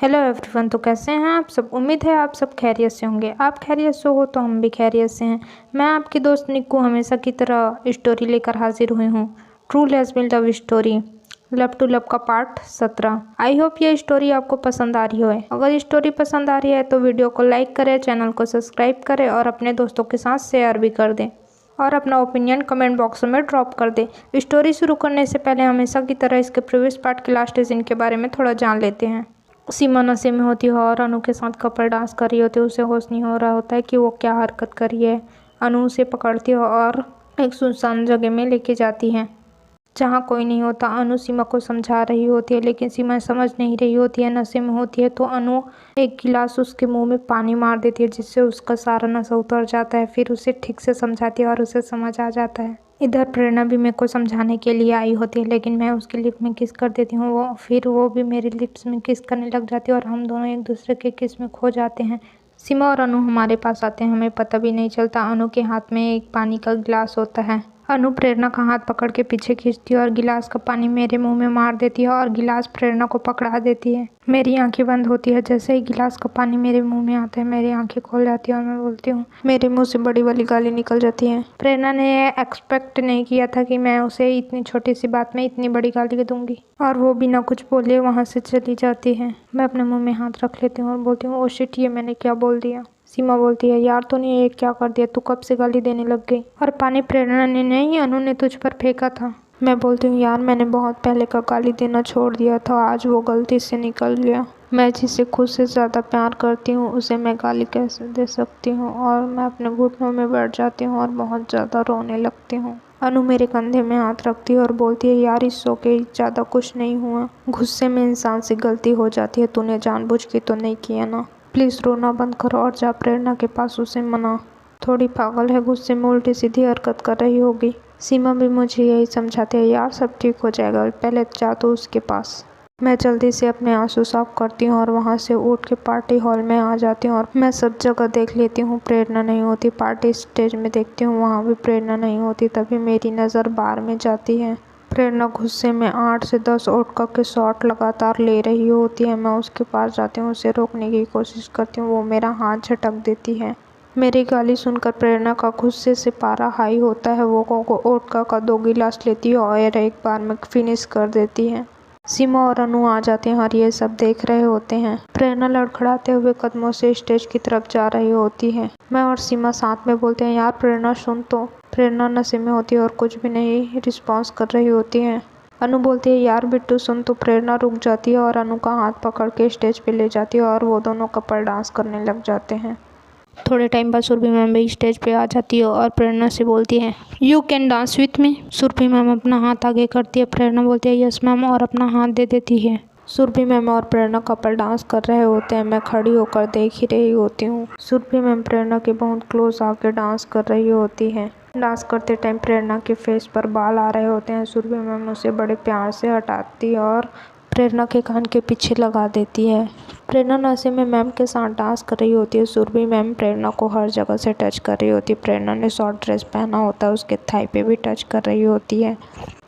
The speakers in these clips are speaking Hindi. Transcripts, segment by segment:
Hello everyone. तो कैसे हैं आप सब। उम्मीद है आप सब खैरियत से होंगे। आप खैरियत से हो तो हम भी खैरियत से हैं। मैं आपकी दोस्त निक्कू हमेशा की तरह स्टोरी लेकर हाजिर हुई हूँ। True lesbian love story love to love का पार्ट 17। आई होप ये स्टोरी आपको पसंद आ रही हो। अगर स्टोरी पसंद आ रही है तो वीडियो को लाइक करें, चैनल को सब्सक्राइब करें और अपने दोस्तों के साथ शेयर भी कर दें और अपना ओपिनियन कमेंट बॉक्स में ड्रॉप कर दें। स्टोरी शुरू करने से पहले हमेशा की तरह इसके प्रीवियस पार्ट के लास्ट सीन के बारे में थोड़ा जान लेते हैं। सीमा नशे में होती है और अनु के साथ कपल डांस कर रही होती है। उसे होश नहीं हो रहा होता है कि वो क्या हरकत कर रही है। अनु उसे पकड़ती है और एक सुनसान जगह में लेके जाती है जहाँ कोई नहीं होता। अनु सीमा को समझा रही होती है लेकिन सीमा समझ नहीं रही होती है, नशे में होती है। तो अनु एक गिलास उसके मुंह में पानी मार देती है जिससे उसका सारा नशा उतर जाता है। फिर उसे ठीक से समझाती है और उसे समझ आ जाता है। इधर प्रेरणा भी मेरे को समझाने के लिए आई होती है लेकिन मैं उसके लिप में किस कर देती हूँ। वो भी मेरे लिप्स में किस करने लग जाती है और हम दोनों एक दूसरे के किस में खो जाते हैं। सीमा और अनु हमारे पास आते हैं, हमें पता भी नहीं चलता। अनु के हाथ में एक पानी का गिलास होता है। अनु प्रेरणा का हाथ पकड़ के पीछे खींचती है और गिलास का पानी मेरे मुंह में मार देती है और गिलास प्रेरणा को पकड़ा देती है। मेरी आंखें बंद होती है। जैसे ही गिलास का पानी मेरे मुंह में आता है मेरी आंखें खोल जाती है और मैं बोलती हूँ। मेरे मुंह से बड़ी वाली गाली निकल जाती है। प्रेरणा ने एक्सपेक्ट नहीं किया था कि मैं उसे इतनी छोटी सी बात में इतनी बड़ी गाली दूंगी और वो बिना कुछ बोले वहाँ से चली जाती है। मैं अपने मुँह में हाथ रख लेती हूँ और बोलती हूँ, ओ शिट, ये मैंने क्या बोल दिया। सीमा बोलती है, यार तूने ये क्या कर दिया, तू कब से गाली देने लग गई। और पानी प्रेरणा ने नहीं, अनु ने तुझ पर फेंका था। मैं बोलती हूँ, यार मैंने बहुत पहले का गाली देना छोड़ दिया था, आज वो गलती से निकल गया। मैं जिसे खुद से ज़्यादा प्यार करती हूँ उसे मैं गाली कैसे दे सकती हूँ। और मैं अपने घुटनों में बैठ जाती हूँ और बहुत ज़्यादा रोने लगती हूँ। अनु मेरे कंधे में हाथ रखती है और बोलती है, यार इस सो के ज़्यादा कुछ नहीं हुआ। गुस्से में इंसान से गलती हो जाती है, तूने जानबूझ के तो नहीं किया ना। प्लीज़ रोना बंद करो और जा प्रेरणा के पास उसे मना। थोड़ी पागल है, गुस्से में उल्टी सीधी हरकत कर रही होगी। सीमा भी मुझे यही समझाती है, यार सब ठीक हो जाएगा, पहले जा तो उसके पास। मैं जल्दी से अपने आंसू साफ करती हूँ और वहाँ से उठ के पार्टी हॉल में आ जाती हूँ और मैं सब जगह देख लेती हूँ, प्रेरणा नहीं होती। पार्टी स्टेज में देखती हूँ, वहाँ भी प्रेरणा नहीं होती। तभी मेरी नज़र बार में जाती है। प्रेरणा गुस्से में 8 से 10 वोडका के शॉट लगातार ले रही होती है। मैं उसके पास जाती हूँ, उसे रोकने की कोशिश करती हूँ, वो मेरा हाथ झटक देती है। मेरी गाली सुनकर प्रेरणा का गुस्से से पारा हाई होता है। वो वोडका का 2 गिलास लेती है और एक बार में फिनिश कर देती है। सीमा और अनु आ जाते हैं और ये सब देख रहे होते हैं। प्रेरणा लड़खड़ाते हुए कदमों से स्टेज की तरफ जा रही होती है। मैं और सीमा साथ में बोलते हैं, यार प्रेरणा सुन तो। प्रेरणा नशे में होती है और कुछ भी नहीं रिस्पॉन्स कर रही होती है। अनु बोलती है, यार बिट्टू सुन तो। प्रेरणा रुक जाती है और अनु का हाथ पकड़ के स्टेज पे ले जाती है और वो दोनों कपल डांस करने लग जाते हैं। थोड़े टाइम बाद सुरभि मैम भी स्टेज पे आ जाती है और प्रेरणा से बोलती है, you can dance with me. Surabhi ma'am अपना हाथ आगे करती है। प्रेरणा बोलती है, यस मैम, और अपना हाथ दे देती है। सुरभि मैम और प्रेरणा कपल डांस कर रहे होते हैं। मैं खड़ी होकर देख ही रही होती हूँ। सुरभि मैम प्रेरणा के बहुत क्लोज आके डांस कर रही होती है। डांस करते टाइम प्रेरणा के फेस पर बाल आ रहे होते हैं। सुरभि मैम उसे बड़े प्यार से हटाती है और प्रेरणा के कान के पीछे लगा देती है। प्रेरणा नशे में मैम के साथ डांस कर रही होती है। सुरभि मैम प्रेरणा को हर जगह से टच कर रही होती है। प्रेरणा ने शॉर्ट ड्रेस पहना होता है, उसके थाई पे भी टच कर रही होती है।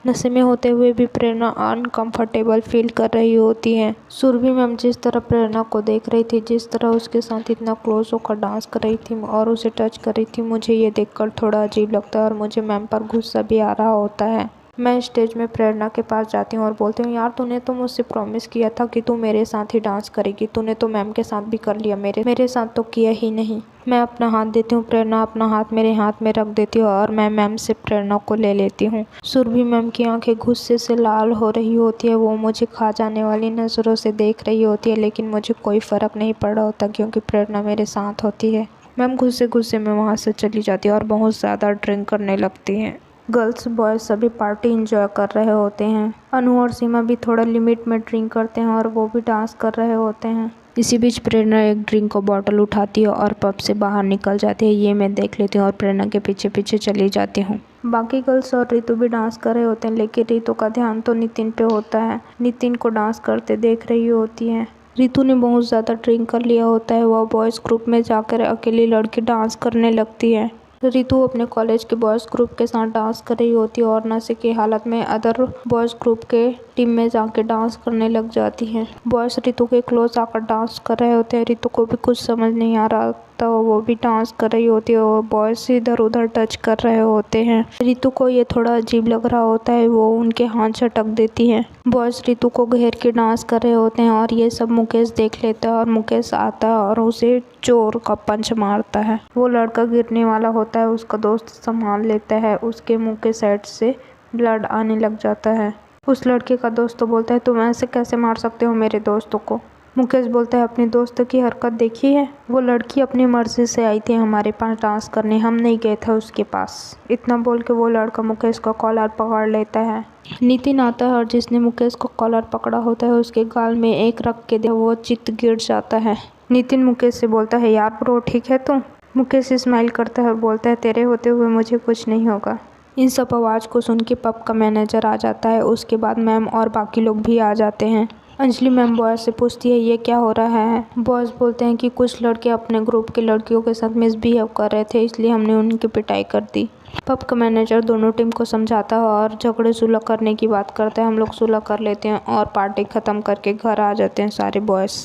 नशे में होते हुए भी प्रेरणा अनकंफर्टेबल फील कर रही होती है। सुरभि मैम जिस तरह प्रेरणा को देख रही थी, जिस तरह उसके साथ इतना क्लोज होकर डांस कर रही थी और उसे टच कर रही थी, मुझे ये देखकर थोड़ा अजीब लगता है और मुझे मैम पर गुस्सा भी आ रहा होता है। मैं स्टेज में प्रेरणा के पास जाती हूँ और बोलती हूँ, यार तूने तो मुझसे प्रॉमिस किया था कि तू मेरे साथ ही डांस करेगी। तूने तो मैम के साथ भी कर लिया, मेरे साथ तो किया ही नहीं। मैं अपना हाथ देती हूँ। प्रेरणा अपना हाथ मेरे हाथ में रख देती है और मैं मैम से प्रेरणा को ले लेती हूँ। सुरभि मैम की आंखें गुस्से से लाल हो रही होती है। वो मुझे खा जाने वाली नज़रों से देख रही होती है लेकिन मुझे कोई फ़र्क नहीं पड़ रहा होता क्योंकि प्रेरणा मेरे साथ होती है। मैम गुस्से में वहाँ से चली जाती है और बहुत ज़्यादा ड्रिंक करने लगती हैं। गर्ल्स बॉयज़ सभी पार्टी एंजॉय कर रहे होते हैं। अनु और सीमा भी थोड़ा लिमिट में ड्रिंक करते हैं और वो भी डांस कर रहे होते हैं। इसी बीच प्रेरणा एक ड्रिंक का बॉटल उठाती है और पब से बाहर निकल जाती है। ये मैं देख लेती हूँ और प्रेरणा के पीछे पीछे चली जाती हूँ। बाकी गर्ल्स और रितु भी डांस कर रहे होते हैं लेकिन रितु का ध्यान तो नितिन पे होता है। नितिन को डांस करते देख रही होती है। रितु ने बहुत ज़्यादा ड्रिंक कर लिया होता है। वह बॉयज़ ग्रुप में जाकर अकेली लड़की डांस करने लगती है। रितु अपने कॉलेज के बॉयज़ ग्रुप के साथ डांस कर रही होती है और नशे की हालत में अदर बॉयज़ ग्रुप के टीम में जाके डांस करने लग जाती है। बॉयज़ रितु के क्लोज आकर डांस कर रहे होते हैं। रितु को भी कुछ समझ नहीं आ रहा तो वो भी डांस कर रही होती है और बॉयज़ इधर उधर टच कर रहे होते हैं। रितु को ये थोड़ा अजीब लग रहा होता है, वो उनके हाथ झटक देती है। बॉयज़ रितु को घेर के डांस कर रहे होते हैं और ये सब मुकेश देख लेता है और मुकेश आता है और उसे जोर का पंच मारता है। वो लड़का गिरने वाला होता है, उसका दोस्त संभाल लेता है। उसके मुंह के साइड से ब्लड आने लग जाता है। उस लड़के का दोस्त तो बोलता है, तुम ऐसे कैसे मार सकते हो मेरे दोस्तों को। मुकेश बोलता है, अपने दोस्त की हरकत देखी है, वो लड़की अपनी मर्जी से आई थी हमारे पास डांस करने, हम नहीं गए थे उसके पास। इतना बोल के वो लड़का मुकेश का कॉलर पकड़ लेता है। नितिन आता है और जिसने मुकेश को कॉलर पकड़ा होता है उसके गाल में एक रख के वो चित गिर जाता है। नितिन मुकेश से बोलता है, यार ब्रो ठीक है तुम। मुकेश स्माइल करता है और बोलता है, तेरे होते हुए मुझे कुछ नहीं होगा। इन सब आवाज़ को सुन के पब का मैनेजर आ जाता है। उसके बाद मैम और बाकी लोग भी आ जाते हैं। अंजलि मैम बॉयज़ से पूछती है, ये क्या हो रहा है। बॉयज़ बोलते हैं कि कुछ लड़के अपने ग्रुप के लड़कियों के साथ मिसबिहेव कर रहे थे, इसलिए हमने उनकी पिटाई कर दी। पब का मैनेजर दोनों टीम को समझाता है और झगड़े सुलह करने की बात करता है। हम लोग सुलह कर लेते हैं और पार्टी ख़त्म करके घर आ जाते हैं सारे बॉयज़।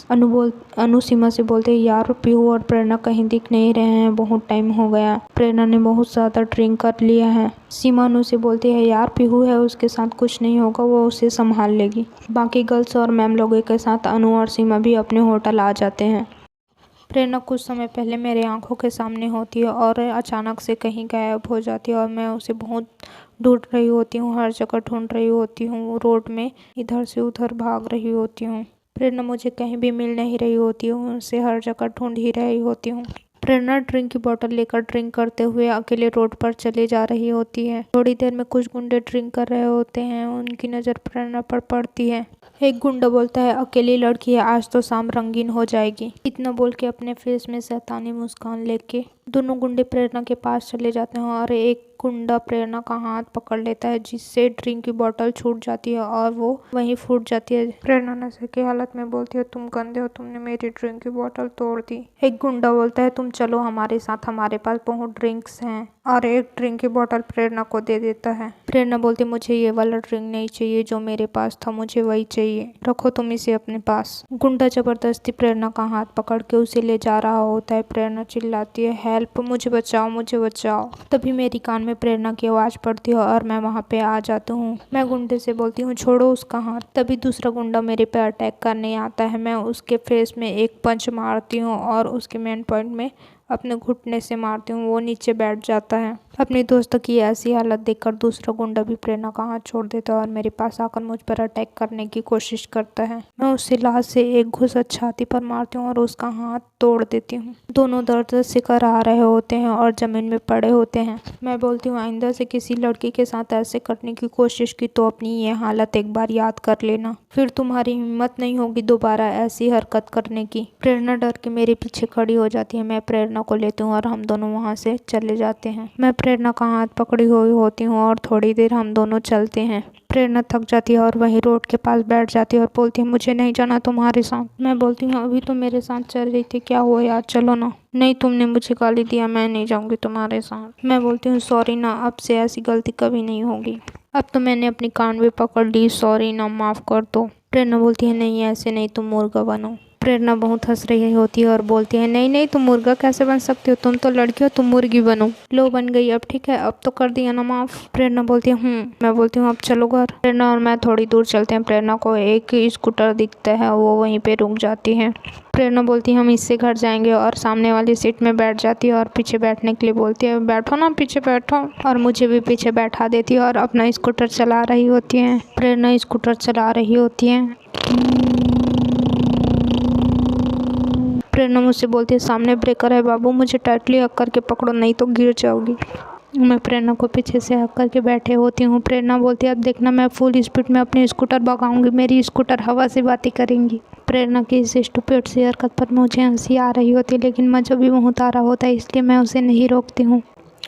अनु सीमा से बोलते हैं, यार पीहू और प्रेरणा कहीं दिख नहीं रहे हैं, बहुत टाइम हो गया, प्रेरणा ने बहुत ज़्यादा ड्रिंक कर लिया है। सीमा अनु से बोलती है, यार पीहू है, उसके साथ कुछ नहीं होगा, वो उसे संभाल लेगी। बाकी गर्ल्स और मैम लोगों के साथ अनु और सीमा भी अपने होटल आ जाते हैं। प्रेरणा कुछ समय पहले मेरे आंखों के सामने होती है और अचानक से कहीं गायब हो जाती है और मैं उसे बहुत ढूंढ रही होती हूँ, हर जगह ढूंढ रही होती हूँ, रोड में इधर से उधर भाग रही होती हूँ। प्रेरणा मुझे कहीं भी मिल नहीं रही होती हूँ, उसे हर जगह ढूंढ ही रही होती हूँ। प्रेरणा ड्रिंक की बोतल लेकर ड्रिंक करते हुए अकेले रोड पर चली जा रही होती है। थोड़ी देर में कुछ गुंडे ड्रिंक कर रहे होते हैं, उनकी नज़र प्रेरणा पर पड़ती है। एक गुंडा बोलता है, अकेली लड़की है, आज तो शाम रंगीन हो जाएगी। इतना बोल के अपने फेस में शैतानी मुस्कान लेके दोनों गुंडे प्रेरणा के पास चले जाते हैं और एक गुंडा प्रेरणा का हाथ पकड़ लेता है, जिससे ड्रिंक की बोतल छूट जाती है और वो वहीं फूट जाती है। प्रेरणा नशे की हालत में बोलती है, तुम गंदे हो, तुमने मेरी ड्रिंक की बोतल तोड़ दी। एक गुंडा बोलता है, तुम चलो हमारे साथ, हमारे पास बहुत ड्रिंक्स हैं, और एक ड्रिंक की बोतल प्रेरणा को दे देता है। प्रेरणा बोलती, मुझे ये वाला ड्रिंक नहीं चाहिए, जो मेरे पास था मुझे वही चाहिए, रखो तुम इसे अपने पास। गुंडा जबरदस्ती प्रेरणा का हाथ पकड़ के उसे ले जा रहा होता है। प्रेरणा चिल्लाती है, हेल्प, मुझे बचाओ, मुझे बचाओ। तभी मेरी कान में प्रेरणा की आवाज़ पड़ती है और मैं वहाँ पे आ जाती हूँ। मैं गुंडे से बोलती हूँ, छोड़ो उसका हाथ। तभी दूसरा गुंडा मेरे पे अटैक करने आता है। मैं उसके फेस में एक पंच मारती हूँ और उसके मेन पॉइंट में अपने घुटने से मारती हूँ, वो नीचे बैठ जाता है। अपने दोस्त की ऐसी हालत देखकर दूसरा गुंडा भी प्रेरणा का हाथ छोड़ देता है और मेरे पास आकर मुझ पर अटैक करने की कोशिश करता है। मैं उसे लात से एक घुसा छाती पर मारती हूँ और उसका हाथ तोड़ देती हूँ। दोनों दर्द से आ रहे होते हैं और जमीन में पड़े होते हैं। मैं बोलती हूँ, आइंदा से किसी लड़की के साथ ऐसे करने की कोशिश की तो अपनी ये हालत एक बार याद कर लेना, फिर तुम्हारी हिम्मत नहीं होगी दोबारा ऐसी हरकत करने की। प्रेरणा डर के मेरे पीछे खड़ी हो जाती है। मैं प्रेरणा को लेती हूँ और हम दोनों वहाँ से चले जाते हैं। मैं प्रेरणा का हाथ पकड़ी हुई होती हूँ और थोड़ी देर हम दोनों चलते हैं। प्रेरणा थक जाती है और वहीं रोड के पास बैठ जाती है और बोलती है, मुझे नहीं जाना तुम्हारे साथ। मैं बोलती हूँ, अभी तो मेरे साथ चल रही थी, क्या हुआ यार, चलो ना। नहीं, तुमने मुझे गाली दिया, मैं नहीं जाऊँगी तुम्हारे साथ। मैं बोलती हूँ, सॉरी ना, अब से ऐसी गलती कभी नहीं होगी। अब तो मैंने अपनी कान भी पकड़ ली, सॉरी ना, माफ़ कर दो। प्रेरणा बोलती है, नहीं ऐसे नहीं, तुम मुर्गा बनो। प्रेरणा बहुत हंस रही होती है और बोलती है, नहीं नहीं, तुम मुर्गा कैसे बन सकती हो, तुम तो लड़की हो, तुम मुर्गी बनो। लो, बन गई अब, ठीक है, अब तो कर दिया ना माफ़। प्रेरणा बोलती है, मैं बोलती हूँ, अब चलो घर। प्रेरणा और मैं थोड़ी दूर चलते हैं। प्रेरणा को एक स्कूटर दिखता है, वो वहीं पे रुक जाती है। प्रेरणा बोलती है, हम इससे घर जाएंगे, और सामने वाली सीट में बैठ जाती है और पीछे बैठने के लिए बोलती है, बैठो ना, पीछे बैठो, और मुझे भी पीछे बैठा देती है और अपना स्कूटर चला रही होती है। प्रेरणा स्कूटर चला रही होती है। प्रेरणा मुझसे बोलती है, सामने ब्रेकर है बाबू, मुझे टाइटली हक करके पकड़ो, नहीं तो गिर जाओगी। मैं प्रेरणा को पीछे से हक करके बैठे होती हूँ। प्रेरणा बोलती है, अब देखना, मैं फुल स्पीड में अपनी स्कूटर भगाऊंगी, मेरी स्कूटर हवा से बातें करेंगी। प्रेरणा की इस स्टूपिड सी हरकत पर मुझे हंसी आ रही होती है, लेकिन मज़ा भी बहुत आ रहा होता है, इसलिए मैं उसे नहीं रोकती हूँ।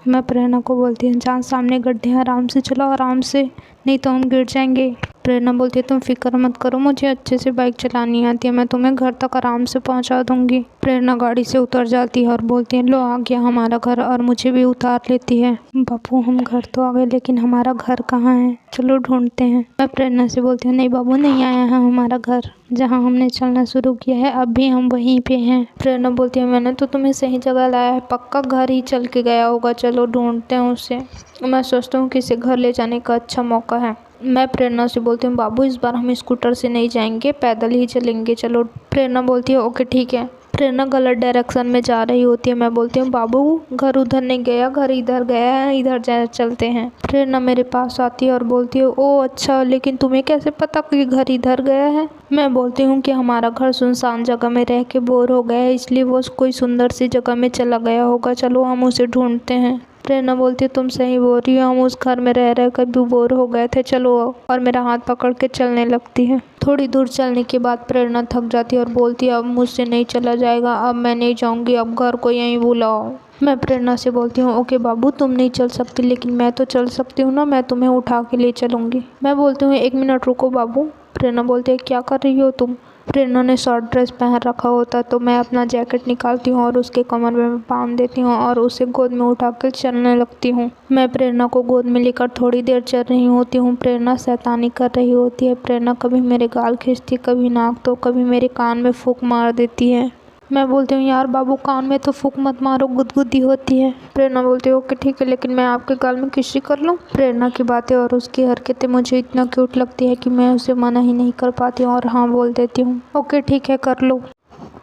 मैं प्रेरणा को बोलती हूँ, जहाँ सामने गड्ढे हैं, आराम से चलो, आराम से, नहीं तो हम गिर जाएंगे। प्रेरणा बोलती है तुम फिक्र मत करो, मुझे अच्छे से बाइक चलानी आती है, मैं तुम्हें घर तक आराम से पहुंचा दूंगी। प्रेरणा गाड़ी से उतर जाती है और बोलती है लो आ गया हमारा घर, और मुझे भी उतार लेती है। बाबू हम घर तो आ गए, लेकिन हमारा घर कहाँ है, चलो ढूंढते हैं। मैं प्रेरणा से बोलती हूँ नहीं बाबू नहीं आया है हमारा घर, जहाँ हमने चलना शुरू किया है अब भी हम वहीं पे हैं। प्रेरणा बोलती है मैंने तो तुम्हें सही जगह लाया है, पक्का घर ही चल के गया होगा, चलो ढूंढते हैं उसे। मैं सोचता हूँ कि इसे घर ले जाने का अच्छा मौका है। मैं प्रेरणा से बोलती हूँ बाबू इस बार हम स्कूटर से नहीं जाएंगे, पैदल ही चलेंगे, चलो। प्रेरणा बोलती है ओके ठीक है। प्रेरणा गलत डायरेक्शन में जा रही होती है। मैं बोलती हूँ बाबू घर उधर नहीं गया, घर इधर गया है, इधर जा चलते हैं। प्रेरणा मेरे पास आती है और बोलती है ओ अच्छा, लेकिन तुम्हें कैसे पता कि घर इधर गया है। मैं बोलती हूँ कि हमारा घर सुनसान जगह में रह के बोर हो गया है, इसलिए वो कोई सुंदर सी जगह में चला गया होगा, चलो हम उसे ढूंढते हैं। प्रेरणा बोलती है तुम सही बोल रही हो, हम उस घर में रह कर भी बोर हो गए थे, चलो। और मेरा हाथ पकड़ के चलने लगती है। थोड़ी दूर चलने के बाद प्रेरणा थक जाती है और बोलती है अब मुझसे नहीं चला जाएगा, अब मैं नहीं जाऊंगी, अब घर को यहीं बुलाओ। मैं प्रेरणा से बोलती हूँ ओके बाबू तुम नहीं चल सकती, लेकिन मैं तो चल सकती हूँ ना, मैं तुम्हें उठा के ले चलूँगी। मैं बोलती हूँ 1 मिनट रुको बाबू। प्रेरणा बोलती है क्या कर रही हो तुम। प्रेरणा ने शॉर्ट ड्रेस पहन रखा होता तो मैं अपना जैकेट निकालती हूँ और उसके कमर में बांध देती हूँ और उसे गोद में उठाकर चलने लगती हूँ। मैं प्रेरणा को गोद में लेकर थोड़ी देर चल रही होती हूँ। प्रेरणा शैतानी कर रही होती है। प्रेरणा कभी मेरे गाल खींचती, कभी नाक, तो कभी मेरे कान में फूंक मार देती है। मैं बोलती हूँ यार बाबू कान में तो फूंक मत मारो, गुदगुदी होती है। प्रेरणा बोलती है ओके ठीक है, लेकिन मैं आपके गाल में किसी कर लूँ। प्रेरणा की बातें और उसकी हरकतें मुझे इतना क्यूट लगती है कि मैं उसे मना ही नहीं कर पाती हूँ और हाँ बोल देती हूँ ओके ठीक है कर लो।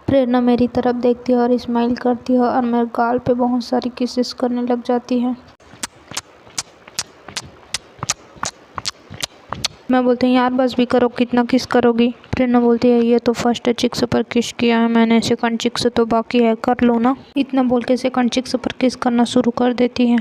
प्रेरणा मेरी तरफ देखती है और स्माइल करती है और मेरे गाल पे बहुत सारी किसेस करने लग जाती है। मैं बोलती हूँ यार बस भी करो, कितना किस करोगी। प्रेरणा बोलती है ये तो फर्स्ट चिक्स पर किस किया है मैंने, सेकंड चिक्स तो बाकी है, कर लो ना। इतना बोल के सेकंड चिक्स पर किस करना शुरू कर देती है।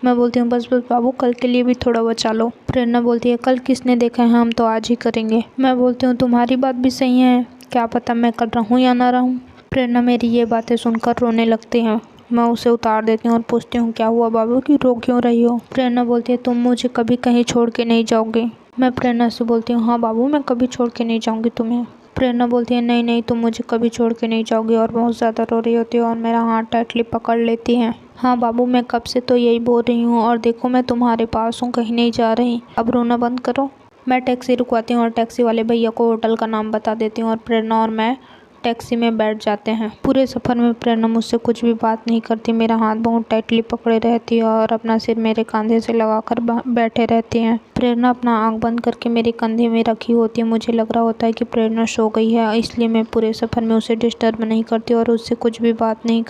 मैं बोलती हूँ बस बस बाबू कल के लिए भी थोड़ा बचा लो। प्रेरणा बोलती है कल किसने देखा है, हम तो आज ही करेंगे। मैं बोलती हूँ तुम्हारी बात भी सही है, क्या पता मैं कर रहूँ या ना रहूँ। प्रेरणा मेरी ये बातें सुनकर रोने लगती हैं। मैं उसे उतार देती हूँ और पूछती हूँ क्या हुआ बाबू कि रो क्यों रही हो। प्रेरणा बोलती है तुम मुझे कभी कहीं छोड़ के नहीं जाओगे। मैं प्रेरणा से बोलती हूँ हाँ बाबू मैं कभी छोड़ के नहीं जाऊँगी तुम्हें। प्रेरणा बोलती है नहीं नहीं तुम मुझे कभी छोड़ के नहीं जाओगी, और बहुत ज़्यादा रो रही होती है और मेरा हाथ टाइटली पकड़ लेती है। हाँ बाबू मैं कब से तो यही बोल रही हूँ, और देखो मैं तुम्हारे पास हूँ, कहीं नहीं जा रही, अब रोना बंद करो। मैं टैक्सी रुकवाती हूँ और टैक्सी वाले भैया को होटल का नाम बता देती हूँ और प्रेरणा और मैं टैक्सी में बैठ जाते हैं। पूरे सफ़र में प्रेरणा मुझसे कुछ भी बात नहीं करती, मेरा हाथ बहुत टाइटली पकड़े रहती है और अपना सिर मेरे कंधे से लगाकर बैठे रहती हैं। प्रेरणा अपना आंख बंद करके मेरे कंधे में रखी होती है। मुझे लग रहा होता है कि प्रेरणा सो गई है, इसलिए मैं पूरे सफ़र में उसे डिस्टर्ब नहीं करती और उससे कुछ भी बात नहीं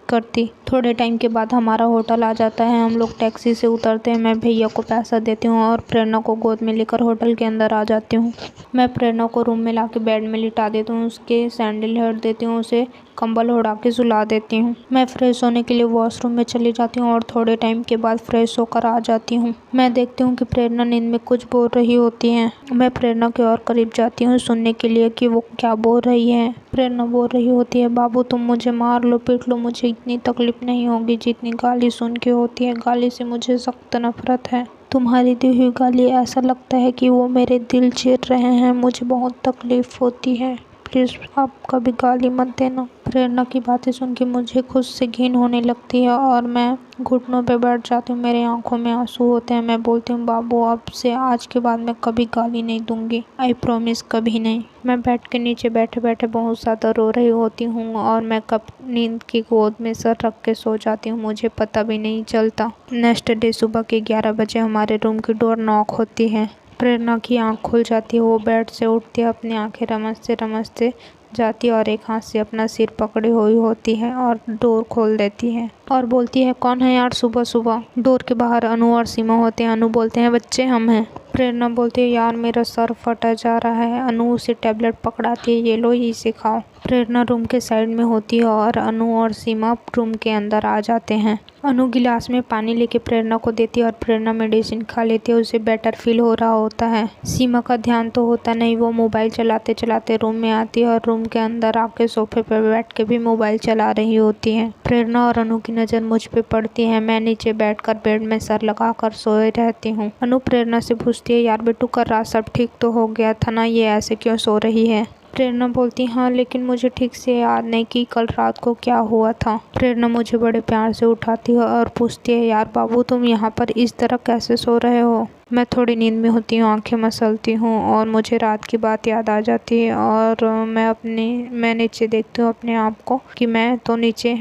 करती। थोड़े टाइम के बाद हमारा होटल आ जाता है। हम लोग टैक्सी से उतरते हैं। मैं भैया को पैसा देती हूँ और प्रेरणा को गोद में लेकर होटल के अंदर आ जाती हूँ। मैं प्रेरणा को रूम में लाके बेड में लिटा देती हूँ, उसके सैंडल हट देती हूँ, उसे कंबल उड़ा के सुला देती हूँ। मैं फ्रेश होने के लिए वॉशरूम में चली जाती हूँ और थोड़े टाइम के बाद फ्रेश होकर आ जाती हूँ। मैं देखती हूँ कि प्रेरणा नींद में कुछ बोल रही होती है। मैं प्रेरणा के और करीब जाती हूँ सुनने के लिए कि वो क्या बोल रही है। प्रेरणा बोल रही होती है बाबू तुम मुझे मार लो, पीट लो, मुझे इतनी तकलीफ नहीं होगी जितनी गाली सुन के होती है। गाली से मुझे सख्त नफरत है। तुम्हारी दी हुई गाली ऐसा लगता है कि वो मेरे दिल चीर रहे हैं, मुझे बहुत तकलीफ होती है, प्लीज़ आप कभी गाली मत देना। प्रेरणा की बातें सुन के मुझे खुद से घिन होने लगती है और मैं घुटनों पे बैठ जाती हूँ। मेरे आंखों में आंसू होते हैं। मैं बोलती हूँ बाबू अब से आज के बाद मैं कभी गाली नहीं दूंगी, आई प्रॉमिस कभी नहीं। मैं बेड के नीचे बैठे बैठे बहुत ज़्यादा रो रही होती हूँ और मैं कब नींद की गोद में सर रख के सो जाती हूँ, मुझे पता भी नहीं चलता। नेक्स्ट डे सुबह के 11 बजे हमारे रूम की डोर नॉक होती है। प्रेरणा की आंख खुल जाती है, वो बेड से उठती है, अपनी आंखें रमसते रमसते जाती है और एक हाथ से अपना सिर पकड़ी हुई होती है और डोर खोल देती है और बोलती है कौन है यार सुबह सुबह। डोर के बाहर अनु और सीमा होते हैं। अनु बोलते हैं बच्चे हम हैं। प्रेरणा बोलती है यार मेरा सर फटा जा रहा है। अनु उसे टैबलेट पकड़ाती है, ये लो इसे खाओ। प्रेरणा रूम के साइड में होती है और अनु और सीमा रूम के अंदर आ जाते हैं। अनु गिलास में पानी लेके प्रेरणा को देती है और प्रेरणा मेडिसिन खा लेती है। उसे बेटर फील हो रहा होता है। सीमा का ध्यान तो होता नहीं, वो मोबाइल चलाते चलाते रूम में आती है और रूम के अंदर आके सोफे पर बैठ के भी मोबाइल चला रही होती है। प्रेरणा और अनु की नज़र मुझ पे पड़ती है। मैं नीचे बैठकर बेड में सर लगाकर सोए रहती हूँ। अनु प्रेरणा से पूछती है, यार बेटू कल रात सब ठीक तो हो गया था ना, ये ऐसे क्यों सो रही है? प्रेरणा बोलती, हाँ लेकिन मुझे ठीक से याद नहीं कि कल रात को क्या हुआ था। प्रेरणा मुझे बड़े प्यार से उठाती है और पूछती है, यार बाबू तुम यहाँ पर इस तरह कैसे सो रहे हो? मैं थोड़ी नींद में होती हूँ, आंखें मसलती हूँ और मुझे रात की बात याद आ जाती है और मैं नीचे देखती हूँ अपने आप को कि मैं तो नीचे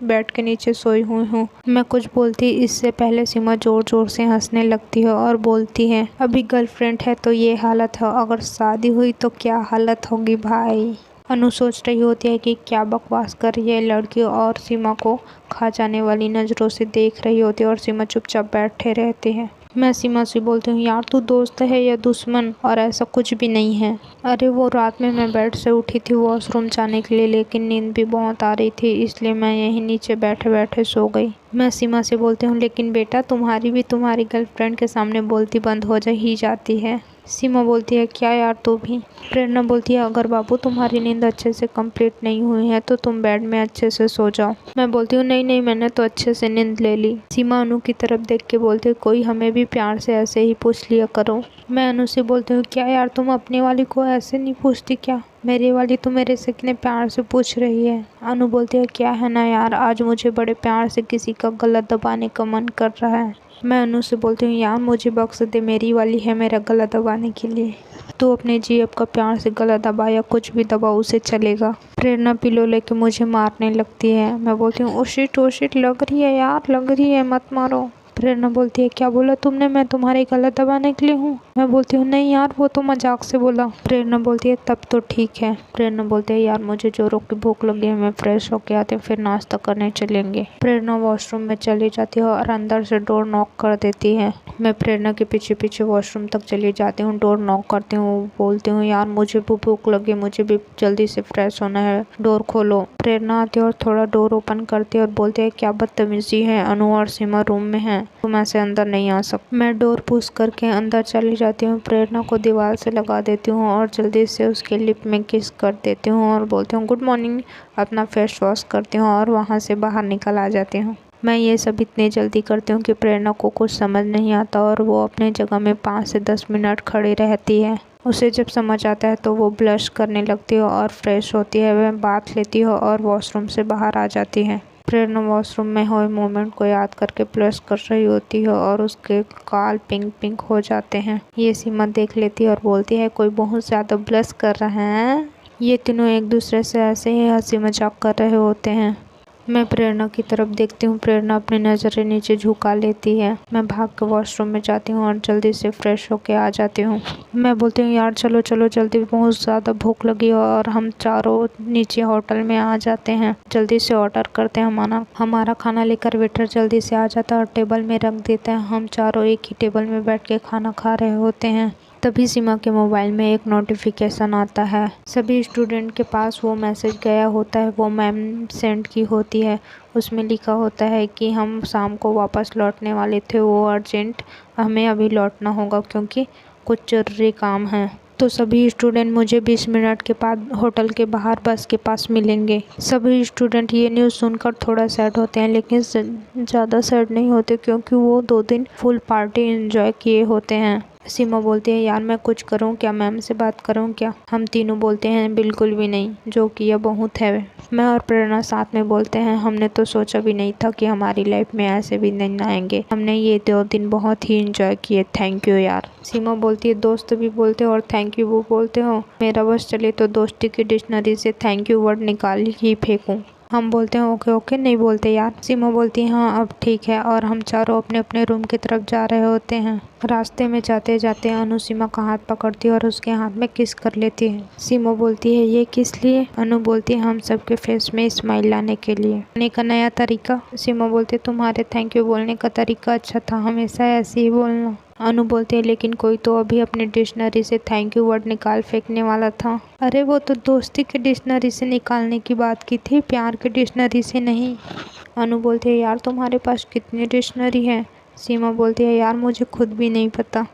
बेड के नीचे सोई हुई हूँ। मैं कुछ बोलती इससे पहले सीमा जोर जोर से हंसने लगती है और बोलती है, अभी गर्लफ्रेंड है तो ये हालत है, अगर शादी हुई तो क्या हालत होगी भाई। अनु सोच रही होती है कि क्या बकवास कर रही है लड़की और सीमा को खा जाने वाली नज़रों से देख रही होती है और सीमा चुपचाप बैठे रहते हैं। मैं सीमा से बोलती हूँ, यार तू दोस्त है या दुश्मन? और ऐसा कुछ भी नहीं है। अरे वो रात में मैं बेड से उठी थी वॉशरूम जाने के लिए, लेकिन नींद भी बहुत आ रही थी इसलिए मैं यहीं नीचे बैठे बैठे सो गई। मैं सीमा से बोलती हूँ, लेकिन बेटा तुम्हारी भी तुम्हारी गर्लफ्रेंड के सामने बोलती बंद हो ही जाती है। सीमा बोलती है, क्या यार तू भी? प्रेरणा बोलती है, अगर बाबू तुम्हारी नींद अच्छे से कंप्लीट नहीं हुई है तो तुम बेड में अच्छे से सो जाओ। मैं बोलती हूँ, नहीं नहीं मैंने तो अच्छे से नींद ले ली। सीमा अनु की तरफ देख के बोलती है, कोई हमें भी प्यार से ऐसे ही पूछ लिया करो। मैं अनु से बोलती हूँ, क्या यार तुम अपने वाली को ऐसे नहीं पूछती क्या? मेरी वाली तो मेरे से कितने प्यार से पूछ रही है। अनु बोलती है, क्या है ना यार, आज मुझे बड़े प्यार से किसी का गला दबाने का मन कर रहा है। मैं अनु से बोलती हूँ, यार मुझे बख्श दे, मेरी वाली है मेरा गला दबाने के लिए। तू अपने जीएफ का प्यार से गला दबा या कुछ भी दबा, उसे चलेगा। प्रेरणा पिलो लेके मुझे मारने लगती है। मैं बोलती हूँ, ओ शिट लग रही है यार, लग रही है, मत मारो। प्रेरणा बोलती है, क्या बोला तुमने, मैं तुम्हारे गला दबाने के लिए हूँ? मैं बोलती हूँ, नहीं यार वो तो मजाक से बोला। प्रेरणा बोलती है, तब तो ठीक है। प्रेरणा बोलती है, यार मुझे जोरों की भूख लगी है, मैं फ्रेश होके आती हूँ, फिर नाश्ता करने चलेंगे। प्रेरणा वॉशरूम में चली जाती है और अंदर से डोर नॉक कर देती है। मैं प्रेरणा के पीछे पीछे वॉशरूम तक चली जाती हूँ, डोर नॉक करती हूँ, बोलती हूँ, यार मुझे भी भूख लगी, मुझे भी जल्दी से फ्रेश होना है, डोर खोलो। प्रेरणा आती है और थोड़ा डोर ओपन करती है और बोलती है, क्या बदतमीजी है, अनु और सीमा रूम में है, तुम ऐसे अंदर नहीं आ सकते। मैं डोर पुश करके अंदर चली जाती हूँ, प्रेरणा को दीवार से लगा देती हूँ और जल्दी से उसके लिप में किस कर देती हूँ और बोलती हूँ, गुड मॉर्निंग, अपना फेस वॉश करती हूँ और वहाँ से बाहर निकल आ जाती हूँ। मैं ये सब इतनी जल्दी करती हूँ कि प्रेरणा को कुछ समझ नहीं आता और वो अपने जगह में 5 से 10 मिनट खड़ी रहती है। उसे जब समझ आता है तो वो ब्लश करने लगती है और फ्रेश होती है, वह बाथ लेती है और वॉशरूम से बाहर आ जाती है। प्रेरणा वॉशरूम में हुए मोमेंट को याद करके ब्लश कर रही होती है और उसके गाल पिंक पिंक हो जाते हैं। ये सीमा देख लेती है और बोलती है, कोई बहुत ज़्यादा ब्लश कर रहा है। ये तीनों एक दूसरे से ऐसे ही हंसी मजाक कर रहे होते हैं। मैं प्रेरणा की तरफ देखती हूँ, प्रेरणा अपनी नज़रें नीचे झुका लेती है। मैं भाग के वॉशरूम में जाती हूँ और जल्दी से फ्रेश होके आ जाती हूँ। मैं बोलती हूँ, यार चलो चलो जल्दी, बहुत ज़्यादा भूख लगी और हम चारों नीचे होटल में आ जाते हैं, जल्दी से ऑर्डर करते हैं। हमारा खाना लेकर वेटर जल्दी से आ जाता है और टेबल में रख देते हैं। हम चारों एक ही टेबल में बैठ के खाना खा रहे होते हैं। तभी सीमा के मोबाइल में एक नोटिफिकेशन आता है। सभी स्टूडेंट के पास वो मैसेज गया होता है, वो मैम सेंड की होती है। उसमें लिखा होता है कि हम शाम को वापस लौटने वाले थे, वो अर्जेंट, हमें अभी लौटना होगा क्योंकि कुछ ज़रूरी काम है। तो सभी स्टूडेंट मुझे 20 मिनट के बाद होटल के बाहर बस के पास मिलेंगे। सभी स्टूडेंट ये न्यूज़ सुनकर थोड़ा सैड होते हैं, लेकिन ज़्यादा सैड नहीं होते क्योंकि वो 2 दिन फुल पार्टी एंजॉय किए होते हैं। सीमा बोलती है, यार मैं कुछ करूं क्या, मैम से बात करूं क्या? हम तीनों बोलते हैं, बिल्कुल भी नहीं, जो किया बहुत है। मैं और प्रेरणा साथ में बोलते हैं, हमने तो सोचा भी नहीं था कि हमारी लाइफ में ऐसे भी दिन आएंगे, हमने ये 2 दिन बहुत ही एंजॉय किए, थैंक यू यार। सीमा बोलती है, दोस्त भी बोलते हो और थैंक यू वो बोलते हो, मेरा बस चले तो दोस्ती की डिक्शनरी से थैंक यू वर्ड निकाल ही फेंकूं। हम बोलते हैं, ओके ओके, नहीं बोलते यार। सीमा बोलती है, हाँ अब ठीक है, और हम चारों अपने अपने रूम की तरफ जा रहे होते हैं। रास्ते में जाते जाते अनु सीमा का हाथ पकड़ती है और उसके हाथ में किस कर लेती है। सीमा बोलती है, ये किस लिए? अनु बोलती है, हम सबके फेस में स्माइल लाने के लिए, बोलने का नया तरीका। सीमा बोलती है, तुम्हारे थैंक यू बोलने का तरीका अच्छा था, हमेशा ऐसे ही बोलना। अनु बोलती है लेकिन कोई तो अभी अपनी डिक्शनरी से थैंक यू वर्ड निकाल फेंकने वाला था। अरे वो तो दोस्ती की डिक्शनरी से निकालने की बात की थी, प्यार की डिक्शनरी से नहीं। अनु बोलती है यार तुम्हारे पास कितनी डिक्शनरी है। सीमा बोलती है यार मुझे खुद भी नहीं पता।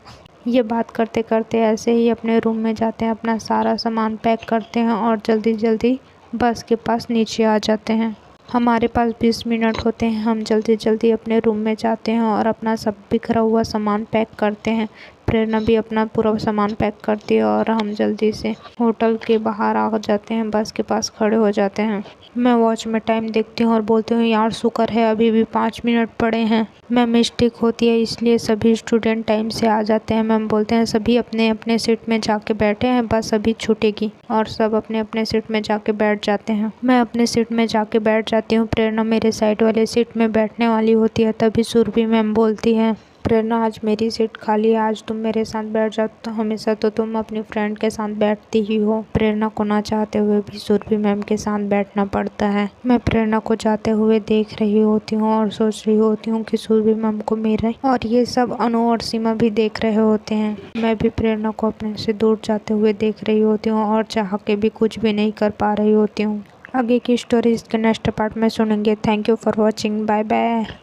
ये बात करते करते ऐसे ही अपने रूम में जाते हैं, अपना सारा सामान पैक करते हैं और जल्दी जल्दी बस के पास नीचे आ जाते हैं। हमारे पास 20 मिनट होते हैं, हम जल्दी जल्दी अपने रूम में जाते हैं और अपना सब बिखरा हुआ सामान पैक करते हैं। प्रेरणा भी अपना पूरा सामान पैक करती है और हम जल्दी से होटल के बाहर आ जाते हैं, बस के पास खड़े हो जाते हैं। मैं वॉच में टाइम देखती हूँ और बोलती हूँ यार शुक्र है अभी भी 5 मिनट पड़े हैं। मैम मिस्टेक होती है इसलिए सभी स्टूडेंट टाइम से आ जाते हैं। मैम बोलते हैं सभी अपने अपने सीट में जाके बैठे हैं, बस अभी छूटेगी, और सब अपने अपने सीट में जाके बैठ जाते हैं। मैं अपने सीट में जाके बैठ जाती हूँ, प्रेरणा मेरे साइड वाले सीट में बैठने वाली होती है। तभी सुरभि मैम बोलती है प्रेरणा आज मेरी सीट खाली है, आज तुम मेरे साथ बैठ जाओ। तो हमेशा तो तुम अपनी फ्रेंड के साथ बैठती ही हो। प्रेरणा को ना चाहते हुए भी सुरभि मैम के साथ बैठना पड़ता है। मैं प्रेरणा को जाते हुए देख रही होती हूँ और सोच रही होती हूँ कि सुरभि मैम को मेरे और ये सब अनु और सीमा भी देख रहे होते हैं। मैं भी प्रेरणा को अपने से दूर जाते हुए देख रही होती हूँ और चाह के भी कुछ भी नहीं कर पा रही होती हूँ। आगे की स्टोरी इसके नेक्स्ट पार्ट में सुनेंगे। Thank you for watching, bye bye.